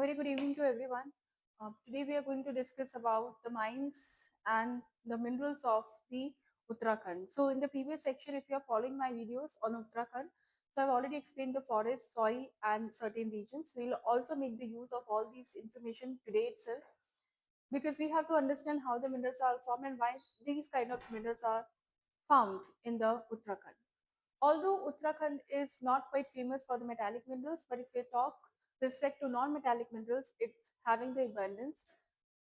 very good evening to everyone. Today we are going to discuss about the mines and the minerals of the Uttarakhand. So in the previous section, if you are following my videos on Uttarakhand, so I've already explained the forest, soil and certain regions. We'll also make the use of all these information today itself because we have to understand how the minerals are formed and why these kind of minerals are found in the Uttarakhand. Although Uttarakhand is not quite famous for the metallic minerals, but if we talk respect to non-metallic minerals, it's having the abundance,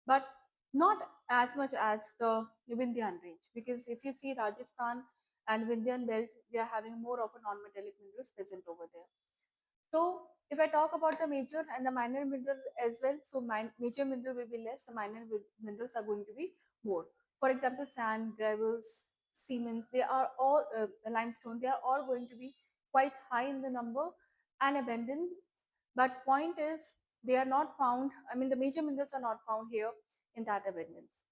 but not as much as the Vindhyan range. Because if you see Rajasthan and Vindhyan belt, they are having more of a non-metallic minerals present over there. So if I talk about the major and the minor minerals as well, so major mineral will be less, the minor minerals are going to be more. For example, sand, gravels, cements, they are all limestone, they are all going to be quite high in the number and abundant. But point is, they are not found. I mean, the major minerals are not found here in that abundance.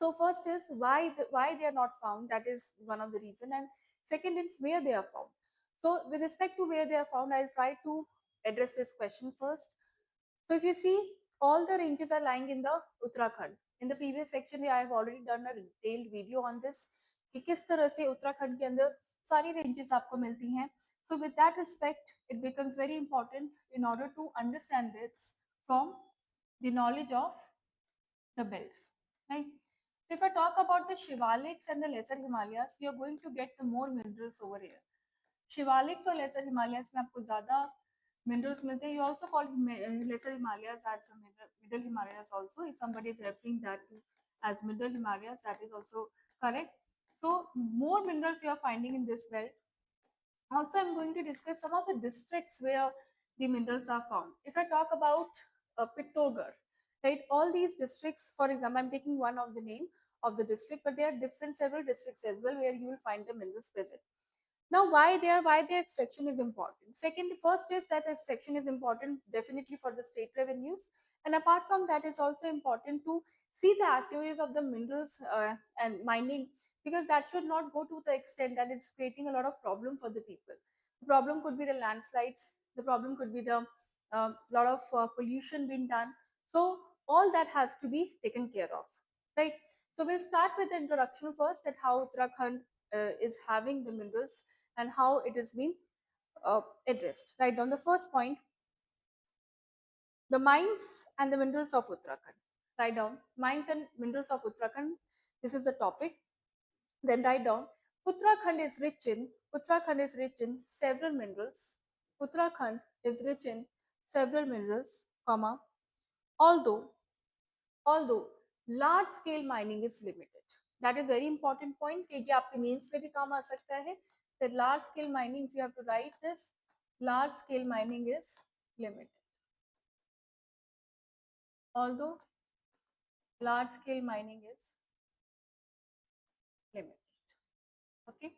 So first is why they are not found. That is one of the reason, and second is where they are found. So with respect to where they are found, I'll try to address this question first. So if you see, all the ranges are lying in the Uttarakhand. In the previous section, I have already done a detailed video on this कि किस तरह से उत्तराखंड के अंदर सारी ranges आपको मिलती हैं. So with that respect, it becomes very important in order to understand this from the knowledge of the belts, right? So if I talk about the Shivaliks and the Lesser Himalayas, we are going to get the more minerals over here. Shivaliks or Lesser Himalayas में आपको ज़्यादा minerals मिलते हैं. You also call Lesser Himalayas as Middle Himalayas also. If somebody is referring that as Middle Himalayas, that is also correct. So more minerals you are finding in this belt. Also, I'm going to discuss some of the districts where the minerals are found. If I talk about Pittorgarh, right, all these districts, for example, I'm taking one of the name of the district, but there are different several districts as well where you will find the minerals present. Now, why their extraction is important? Second, first is that extraction is important definitely for the state revenues, and apart from that, it's also important to see the activities of the minerals and mining, because that should not go to the extent that it's creating a lot of problem for the people. The problem could be the landslides. The problem could be the lot of pollution being done. So all that has to be taken care of, right? So we'll start with the introduction first, that how Uttarakhand is having the minerals and how it has been addressed. Right on the first point, the mines and the minerals of Uttarakhand. Write down mines and minerals of Uttarakhand. This is the topic. Then write down Uttarakhand is rich in several minerals. Uttarakhand is rich in several minerals, comma, although large scale mining is limited. That is very important point कि ये आपके mains में भी काम आ सकता है. That large scale mining, if you have to write this, large scale mining is limited. Although large scale mining is limited. Okay.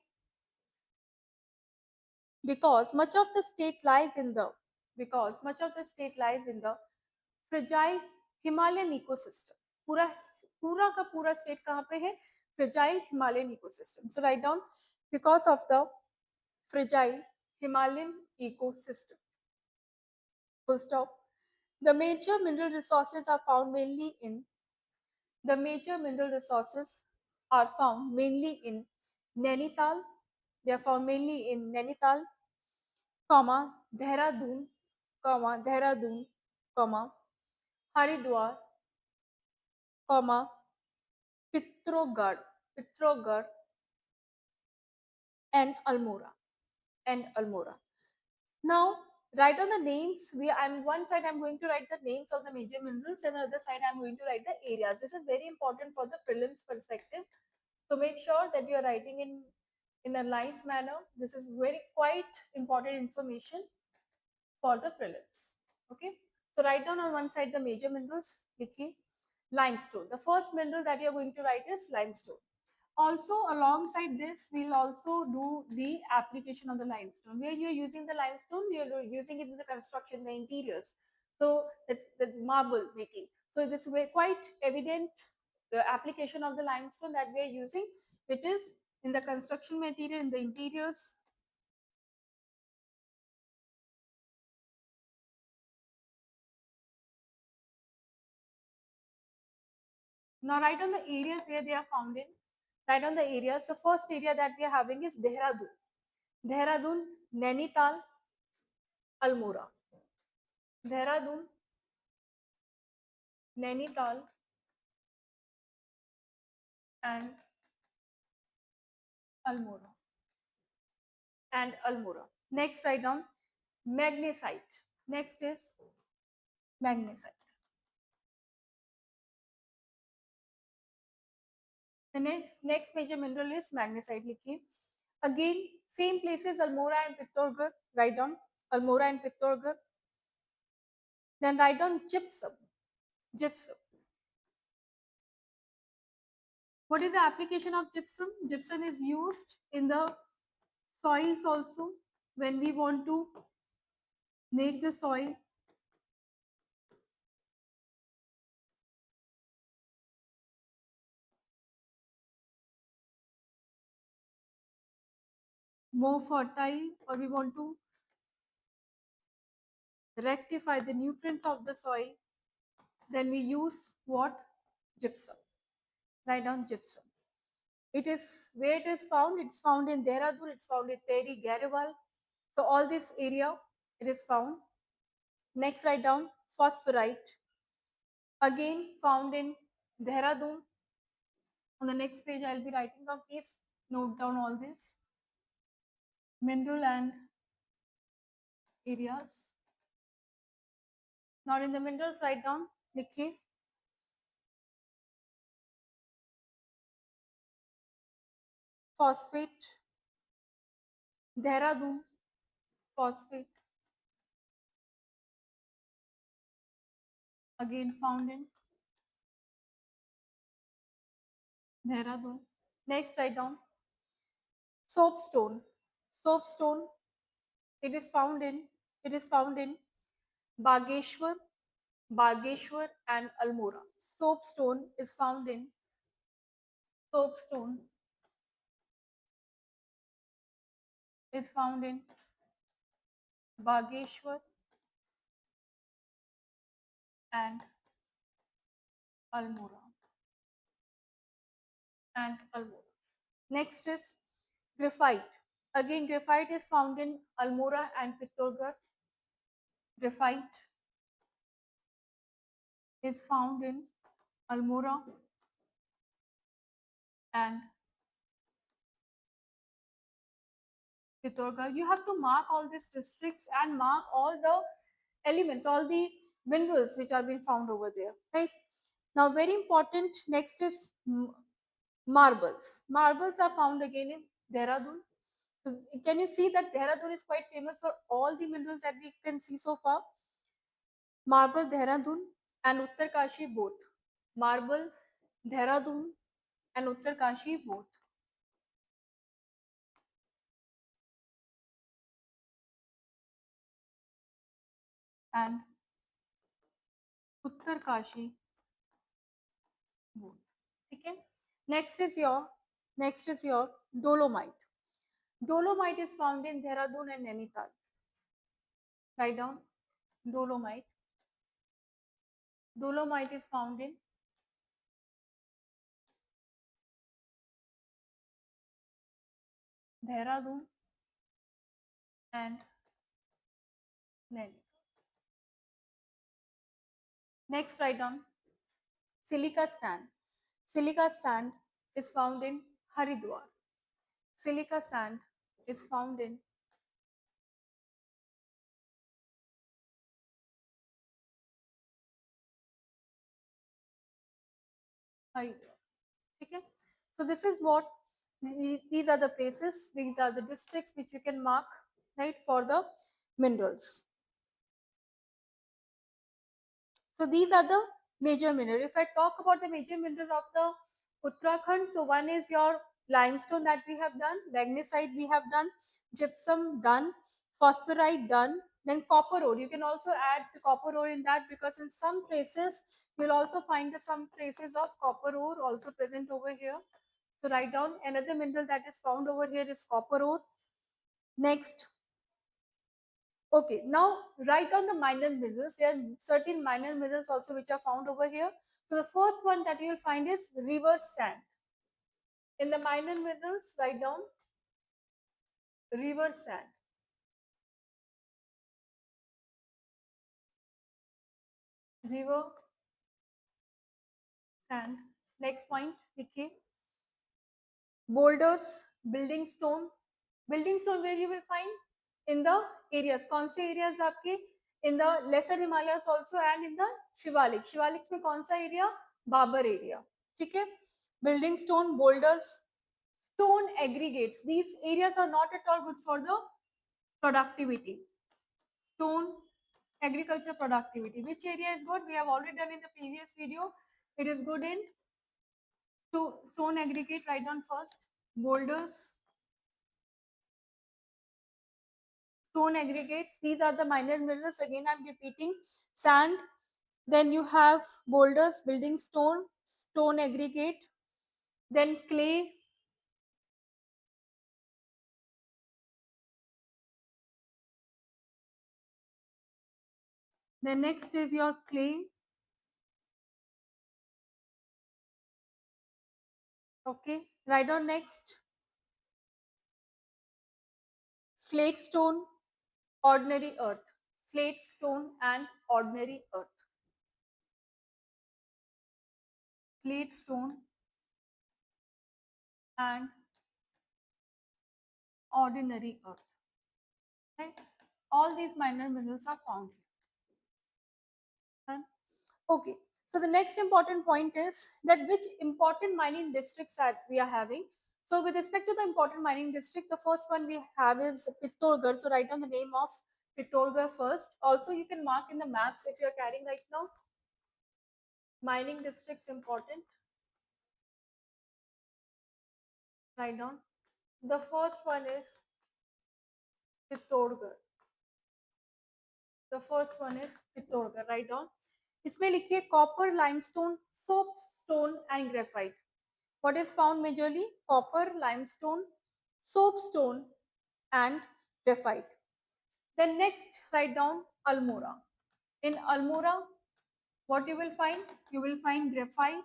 Because much of the state lies in the fragile Himalayan ecosystem. पूरा का पूरा state कहाँ पे है? Fragile Himalayan ecosystem. So write down, because of the fragile Himalayan ecosystem. Full stop. The major mineral resources are found mainly in Nainital. They are found mainly in Nainital, Dehradun, Haridwar, Pithogarh, and Almora. Now, write down the names. One side I'm going to write the names of the major minerals, and the other side I'm going to write the areas. This is very important for the prelims perspective. So make sure that you are writing in a nice manner. This is very quite important information for the prelims. Okay. So write down on one side the major minerals. Likhiye limestone. The first mineral that you are going to write is limestone. Also, alongside this, we'll also do the application of the limestone. Where you're using the limestone, you're using it in the construction, the interiors. So that's marble making. So this is quite evident the application of the limestone that we are using, which is in the construction material, in the interiors. Now write on the areas where they are found in. Write on the areas. The first area that we are having is Dehradun. Dehradun, Nainital, Almora. Dehradun, Nainital, and Almora. And Almora. Next, write down magnesite. Next is magnesite. The next major mineral is magnesite. लिखिए. Again, same places Almora and Pittorgarh. Write down Almora and Pittorgarh. Then write down gypsum. Gypsum. What is the application of gypsum? Gypsum is used in the soils also when we want to make the soil more fertile, or we want to rectify the nutrients of the soil, then we use what? Gypsum. Write down gypsum. It is where it is found. It's found in Dehradun. It's found in Tehri, Garewal. So all this area it is found. Next, write down phosphorite. Again found in Dehradun. On the next page, I'll be writing down. Please note down all this. Mineral and areas. Now in the minerals, write down लिखिए phosphate, Dehradun, phosphate, again found in Dehradun. Next, write down soapstone. Soapstone, it is found in Bageshwar, and Almora. Soapstone is found in soapstone is found in Bageshwar and Almora. Next is graphite. Again, graphite is found in Almora and Pittorgarh. Graphite is found in Almora and Pittorgarh. You have to mark all these districts and mark all the elements, all the minerals which are being found over there. Right now, very important. Next is marbles. Marbles are found again in Dehradun. So can you see that Dehradun is quite famous for all the minerals that we can see so far? Marble Dehradun and Uttarkashi both. Marble Dehradun and Uttarkashi both. And Uttarkashi both. Okay. Next is your dolomite. Dolomite is found in Dehradun and Nainital. Write down dolomite. Dolomite is found in Dehradun and Nainital. Next, write down silica sand. Silica sand is found in Haridwar. Silica sand is found in Haridwar. Okay. So this is what these are the places, these are the districts which you can mark, right, for the minerals. So these are the major mineral. If I talk about the major mineral of the Uttarakhand, so one is your limestone that we have done, magnesite we have done, gypsum done, phosphorite done, then copper ore. You can also add the copper ore in that because in some traces you will also find some traces of copper ore also present over here. So write down another mineral that is found over here is copper ore. Next, Okay, now write down the minor minerals. There are certain minor minerals also which are found over here. So the first one that you will find is river sand. In the minor minerals, write down river sand. River sand. Next point, देखिए boulders, building stone. Building stone where you will find in the areas. कौन से areas आपके? In the lesser Himalayas also and in the Shivalik. Shivalik में कौन सा area? Babar area. ठीक है? Building stone, boulders, stone aggregates. These areas are not at all good for the productivity. Stone agriculture productivity. Which area is good? We have already done in the previous video. It is good in stone aggregate. Write down first. Boulders, stone aggregates. These are the minor minerals. Again, I'm repeating. Sand. Then you have boulders, building stone, stone aggregate. Then clay. Then next is your clay. Okay. Write down next. Slate stone, ordinary earth. Slate stone and ordinary earth. Slate stone and ordinary earth. Right? All these minor minerals are found here. Right? Okay. So the next important point is that which important mining districts that we are having. So with respect to the important mining district, the first one we have is Pittorgarh. So write down the name of Pittorgarh first. Also, you can mark in the maps if you are carrying right now. Mining districts important. Write down. The first one is Pittorgarh. The first one is Pittorgarh. Write down. इसमें लिखिए copper, limestone, soapstone and graphite. What is found majorly? Copper, limestone, soapstone and graphite. Then next write down Almora. In Almora, what you will find? You will find graphite.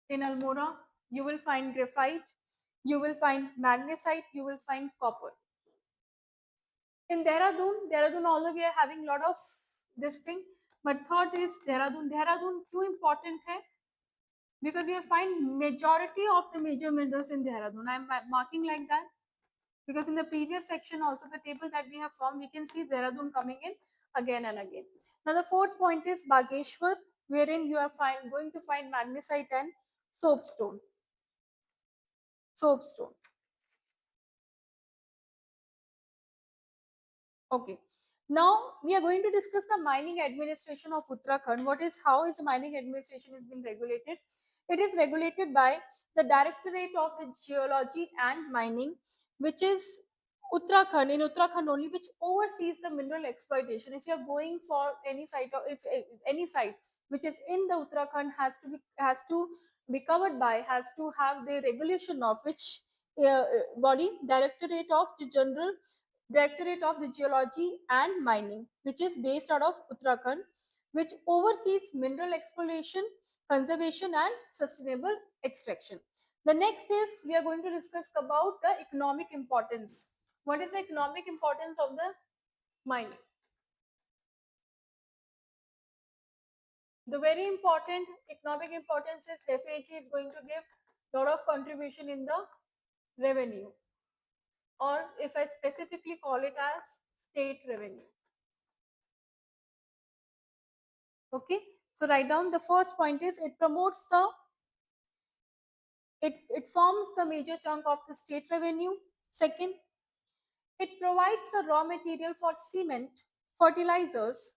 In Almora, you will find graphite. You will find magnesite. You will find copper. In Dehradun although we are having lot of this thing, but third is Dehradun. Dehradun क्यों important है? Because you find majority of the major minerals in Dehradun. I am marking like that because in the previous section also the table that we have formed, we can see Dehradun coming in again and again. Now the fourth point is Bageshwar, wherein you are going to find magnesite and soapstone. Soapstone. Okay. Now we are going to discuss the mining administration of Uttarakhand. How is the mining administration is being regulated? It is regulated by the Directorate of the Geology and Mining, which is Uttarakhand, in Uttarakhand only, which oversees the mineral exploitation. If you are going for any site, or if any site which is in the Uttarakhand has to be covered by, has to have the regulation of which body? Directorate of the Geology and Mining, which is based out of Uttarakhand, which oversees mineral exploration, conservation and sustainable extraction. The next is we are going to discuss about the economic importance. What is the economic importance of the mining? The very important economic importance is definitely is going to give lot of contribution in the revenue, or if I specifically call it as state revenue. Okay, so write down the first point is it promotes the it forms the major chunk of the state revenue. Second, it provides the raw material for cement, fertilizers.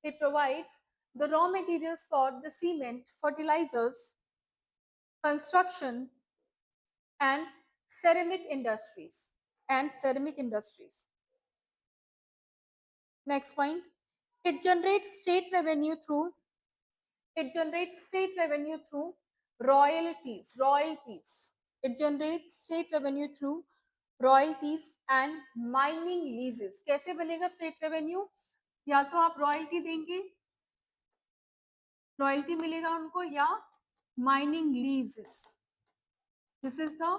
It provides the raw materials for the cement, fertilizers, construction and ceramic industries Next point, it generates state revenue through royalties. It generates state revenue through royalties and mining लीजेस। कैसे बनेगा state revenue? या तो आप royalty देंगे, royalty मिलेगा उनको, या mining लीजेस। This is the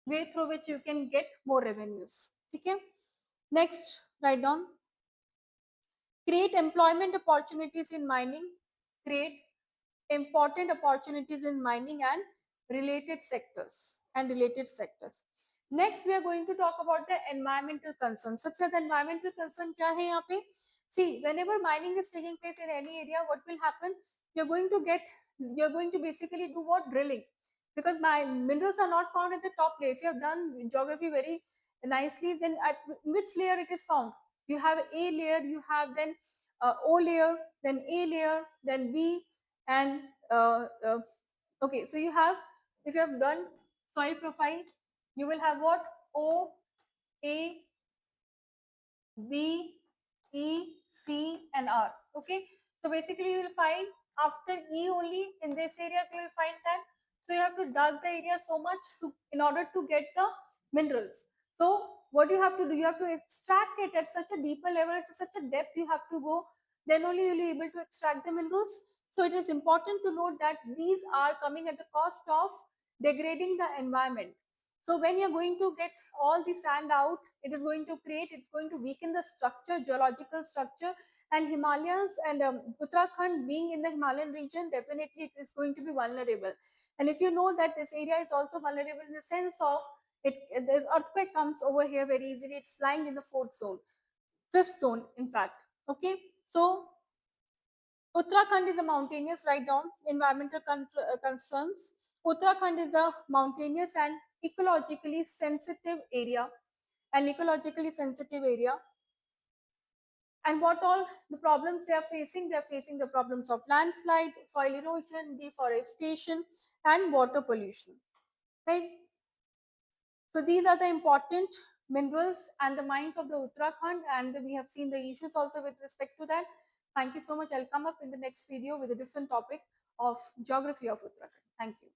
way through which you can get more revenues. ठीक है, next write down create employment opportunities in mining, create important opportunities in mining and related sectors. Next we are going to talk about the environmental concerns. सबसे ज़्यादा environmental concern क्या है यहाँ पे? See, whenever mining is taking place in any area, what will happen? You're going to basically do what? Drilling, because my minerals are not found at the top layer. If you have done geography very nicely, then at which layer it is found? You have A layer, you have then O layer, then A layer, then B, and okay, so you have, if you have done soil profile, you will have what? O, A, B, E, C, and R. Okay, so basically you will find after E only in this area you will find that. So you have to dug the area so much in order to get the minerals. So what you have to do, you have to extract it at such a deeper level, at such a depth you have to go, then only you will be able to extract the minerals. So it is important to note that these are coming at the cost of degrading the environment. So when you're going to get all the sand out, it's going to weaken the structure, geological structure, and Himalayas and Uttarakhand being in the Himalayan region, definitely it is going to be vulnerable. And if you know that this area is also vulnerable in the sense of the earthquake comes over here very easily, it's lying in the fifth zone, in fact. Okay, so Uttarakhand is a mountainous, write down environmental concerns. Uttarakhand is a mountainous and ecologically sensitive area. And what all the problems they are facing? They are facing the problems of landslide, soil erosion, deforestation, and water pollution. Right? So these are the important minerals and the mines of the Uttarakhand, and we have seen the issues also with respect to that. Thank you so much. I'll come up in the next video with a different topic of geography of Uttarakhand. Thank you.